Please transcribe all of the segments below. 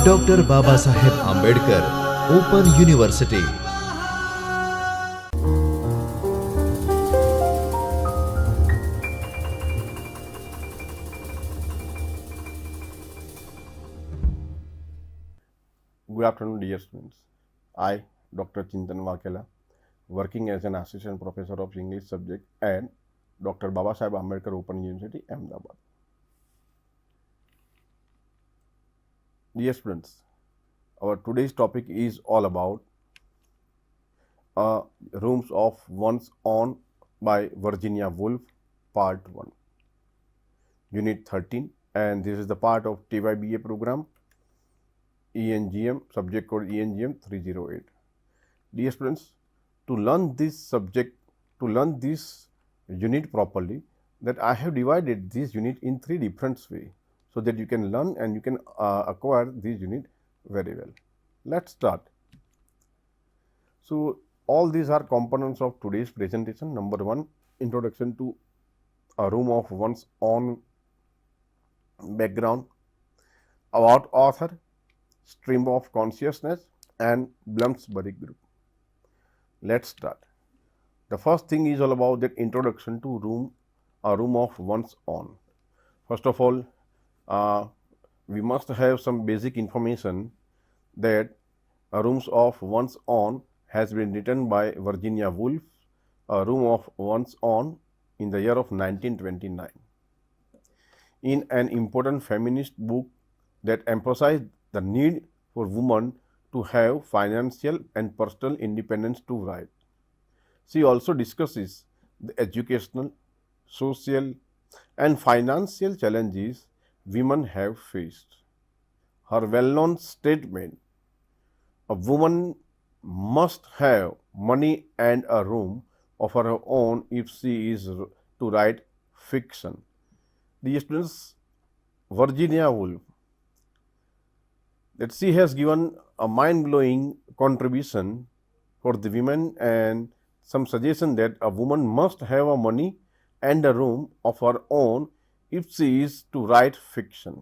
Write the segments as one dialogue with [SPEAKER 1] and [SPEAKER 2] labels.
[SPEAKER 1] Doctor Babasaheb Ambedkar open university.
[SPEAKER 2] Good afternoon, dear students. I, Dr. Chintan Vakela, working as an assistant professor of English subject at Dr. Babasaheb Ambedkar Open University, Ahmedabad. Dear students, our today's topic is all about Rooms of One's Own by Virginia Woolf, Part 1, Unit 13, and this is the part of TYBA program. ENGM, subject code ENGM 308. Dear students, to learn this unit properly, that I have divided this unit in 3 different ways, so that you can learn and you can acquire this unit very well. Let's start. So, all these are components of today's presentation. Number 1, introduction to a room of one's own, background, about author, stream of consciousness, and Bloomsbury group. Let's start. The first thing is all about that introduction to a room of one's own. First of all, we must have some basic information that a Rooms of One's Own has been written by Virginia Woolf, A Room of One's Own, in the year of 1929. In an important feminist book that emphasized the need for women to have financial and personal independence to write. She also discusses the educational, social, and financial challenges women have faced. Her well-known statement, "A woman must have money and a room of her own if she is to write fiction." Dear students, Virginia Woolf, that she has given a mind-blowing contribution for the women and some suggestion that a woman must have a money and a room of her own if she is to write fiction.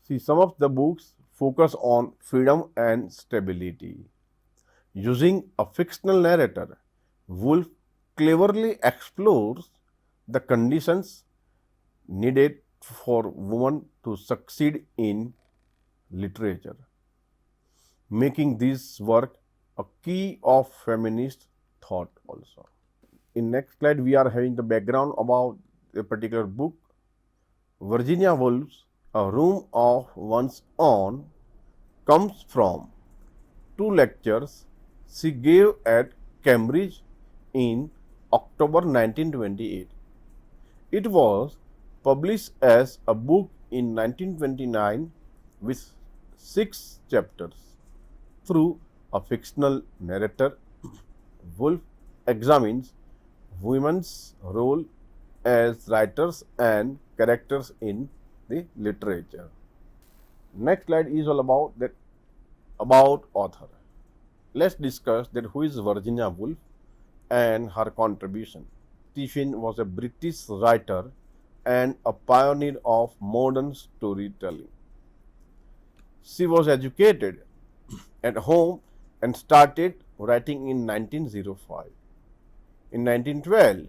[SPEAKER 2] See, some of the books focus on freedom and stability. Using a fictional narrator, Woolf cleverly explores the conditions needed for women to succeed in literature, making this work a key of feminist thought also. In next slide, we are having the background about a particular book. Virginia Woolf's A Room of One's Own comes from 2 lectures she gave at Cambridge in October 1928. It was published as a book in 1929 with 6 chapters. Through a fictional narrator, Woolf examines women's role as writers and characters in the literature. Next slide is all about author. Let's discuss that who is Virginia Woolf and her contribution. Stephen was a British writer and a pioneer of modern storytelling. She was educated at home and started writing in 1905. In 1912,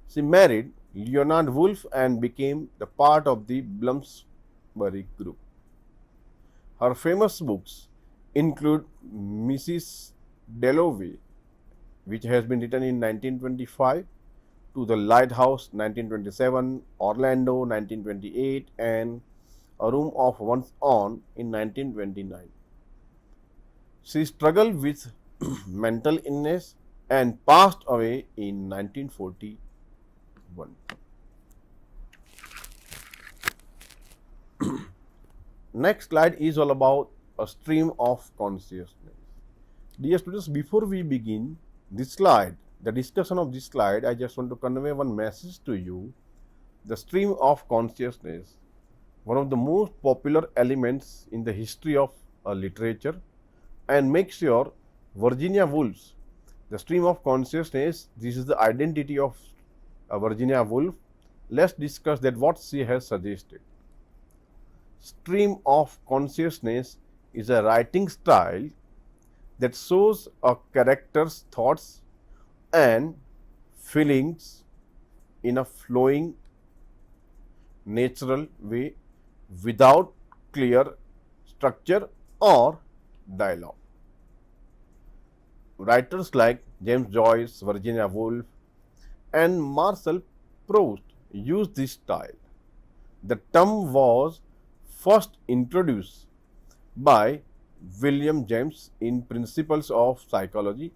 [SPEAKER 2] she married Leonard Woolf and became the part of the Bloomsbury group. Her famous books include Mrs. Dalloway, which has been written in 1925, To the Lighthouse 1927, Orlando 1928, and A Room of One's Own in 1929. She struggled with mental illness and passed away in 1941. Next slide is all about a stream of consciousness. Dear students, before we begin this slide, the discussion of this slide, I just want to convey one message to you. The stream of consciousness, one of the most popular elements in the history of literature, and make sure Virginia Woolf's the stream of consciousness, this is the identity of Virginia Woolf. Let's discuss that what she has suggested. stream of consciousness is a writing style that shows a character's thoughts and feelings in a flowing, natural way without clear structure or dialogue. Writers like James Joyce, Virginia Woolf, and Marcel Proust used this style. The term was first introduced by William James in Principles of Psychology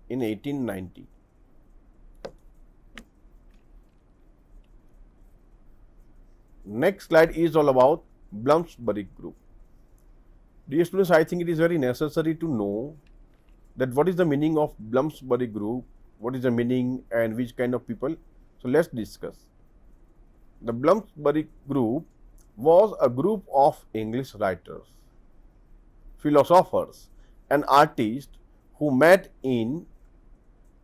[SPEAKER 2] in 1890. Next slide is all about Bloomsbury group. Dear students, I think it is very necessary to know that what is the meaning of Bloomsbury group, what is the meaning and which kind of people. So let's discuss. The Bloomsbury group was a group of English writers, philosophers and artists who met in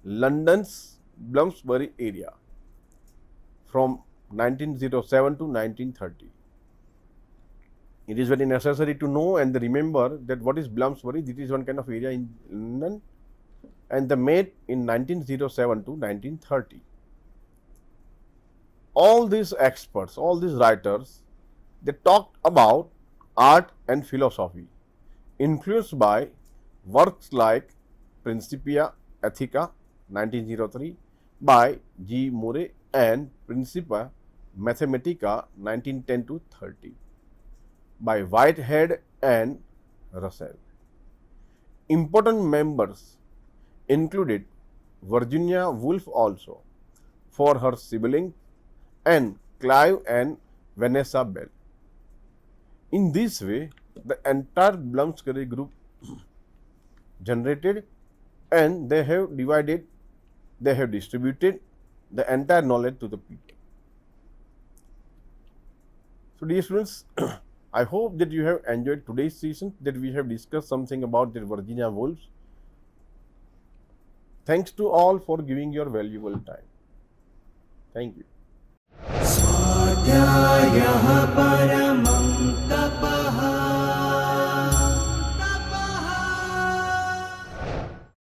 [SPEAKER 2] London's Bloomsbury area from 1907 to 1930. It is very necessary to know and remember that what is Bloomsbury. This is one kind of area in London and they met in 1907 to 1930. All these experts, all these writers, they talked about art and philosophy, influenced by works like Principia Ethica 1903 by G. Murray and Principia Mathematica 1910 to 30 by Whitehead and Russell. Important members included Virginia Woolf also for her siblings and Clive and Vanessa Bell. In this way, the entire Bloomsbury group generated and they have distributed the entire knowledge to the people. So dear students, I hope that you have enjoyed today's session, that we have discussed something about the Virginia Woolf. Thanks to all for giving your valuable time. Thank you.
[SPEAKER 3] स्वाध्यायः